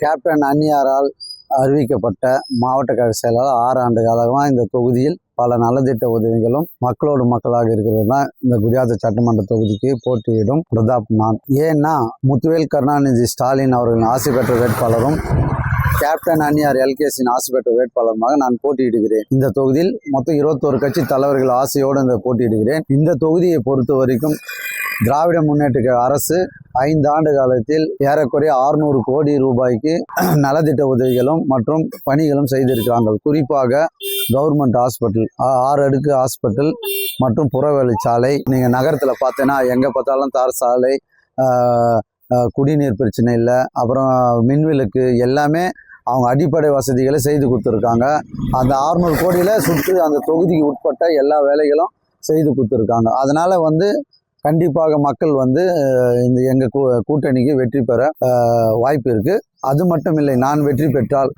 Captain அன்னியாரால் அறிவிக்கப்பட்ட மாவட்ட கழக செயலாளர் 6 ஆண்டு காலமாக இந்த தொகுதியில் பல நலத்திட்ட உதவிகளும் மக்களோடு மக்களாக இருக்கிறது தான் இந்த குடியாத்த சட்டமன்ற தொகுதிக்கு போட்டியிடும் பிரதாப் நான். ஏன்னா முத்துவேல் கருணாநிதி ஸ்டாலின் அவர்களின் ஆசை பெற்ற வேட்பாளரும் கேப்டன் அன்னியார் எல்கேசின் ஆசை பெற்ற வேட்பாளருமாக நான் போட்டியிடுகிறேன். இந்த தொகுதியில் மொத்தம் 21 கட்சி தலைவர்கள் ஆசையோடு இந்த போட்டியிடுகிறேன். இந்த தொகுதியை பொறுத்த வரைக்கும் திராவிட முன்னேற்ற அரசு 5 ஆண்டு காலத்தில் ஏறக்குறைய 600 கோடி ரூபாய்க்கு நலத்திட்ட உதவிகளும் மற்றும் பணிகளும் செய்திருக்கிறாங்க. குறிப்பாக கவர்மெண்ட் ஹாஸ்பிட்டல், 6 அடுக்கு ஹாஸ்பிட்டல் மற்றும் புறவழிச்சாலை, நீங்கள் நகரத்தில் பார்த்தீங்கன்னா எங்கே பார்த்தாலும் தார் சாலை, குடிநீர் பிரச்சனை இல்லை, அப்புறம் மின்விளக்கு, எல்லாமே அவங்க அடிப்படை வசதிகளை செய்து கொடுத்துருக்காங்க. அந்த 600 கோடியில் சுற்று அந்த தொகுதிக்கு உட்பட்ட எல்லா வேலைகளும் செய்து கொடுத்துருக்காங்க. அதனால் கண்டிப்பாக மக்கள் இந்த எங்கள் கூட்டணிக்கு வெற்றி பெற வாய்ப்பு இருக்குது. அது மட்டும் இல்லை, நான் வெற்றி பெற்றால்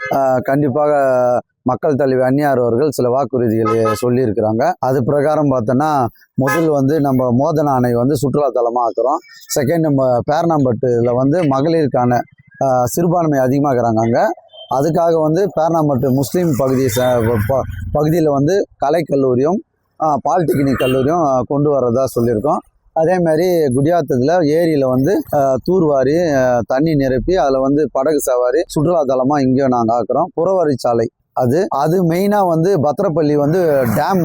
கண்டிப்பாக மக்கள் தலைவர் அன்னியார் அவர்கள் சில வாக்குறுதிகளை சொல்லியிருக்கிறாங்க. அது பிரகாரம் பார்த்தோன்னா முதல் நம்ம மோதன அணை சுற்றுலா தலமாக ஆக்குறோம். செகண்ட், நம்ம பேரணாம்பட்டில் மகளிருக்கான சிறுபான்மை அதிகமாகறாங்க. அங்கே அதுக்காக பேரணாம்பட்டு முஸ்லீம் பகுதியில் கலைக்கல்லூரியும் பாலிடெக்னிக் கல்லூரியும் கொண்டு வரதா சொல்லியிருக்கோம். அதே மாதிரி குடியாத்தத்தில் ஏரியில் தூர்வாரி தண்ணி நிரப்பி அதில் படகு சவாரி சுற்றுலா தலமாக இங்கேயும் நாங்கள் ஆக்குறோம். புறவழிச்சாலை அது மெயினாக பத்திரப்பள்ளி டேம்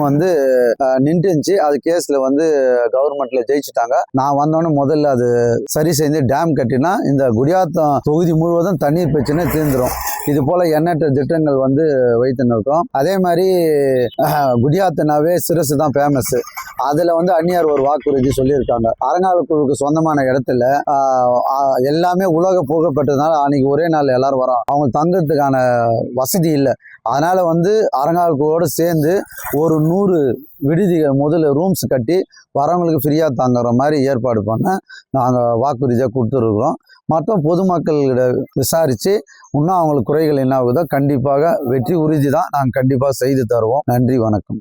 நின்றுச்சு. அது கேஸில் கவர்மெண்ட்டில் ஜெயிச்சுட்டாங்க. நான் வந்தோடனே முதல்ல அது சரி செய்து டேம் கட்டினா இந்த குடியாத்தம் தொகுதி முழுவதும் தண்ணீர் பிரச்சனை தீர்ந்துடும். இது போல் எண்ணற்ற திட்டங்கள் வைத்துன்னு இருக்கோம். அதே மாதிரி குடியாத்தனாவே சிரசு தான் ஃபேமஸ். அதில் அன்னியார் ஒரு வாக்குறுதி சொல்லியிருக்காங்க. அறங்காவலர் குழுவுக்கு சொந்தமான இடத்துல எல்லாமே உலக புகழ்பெற்றதுனால அன்றைக்கி ஒரே நாள் எல்லோரும் வரோம். அவங்க தங்குறதுக்கான வசதி இல்லை. அதனால் அறங்காவலர் குழுவோடு சேர்ந்து ஒரு 100 விடுதிகள் முதல்ல ரூம்ஸ் கட்டி வரவங்களுக்கு ஃப்ரீயாக தங்குற மாதிரி ஏற்பாடு பண்ண நாங்கள் வாக்குறுதியாக கொடுத்துருக்குறோம். மற்றும் பொதுமக்களிட விசாரித்து இன்னும் அவங்களுக்கு குறைகள் என்ன ஆகுதோ கண்டிப்பாக வெற்றி உறுதி தான் நாங்கள் கண்டிப்பாக செய்து தருவோம். நன்றி, வணக்கம்.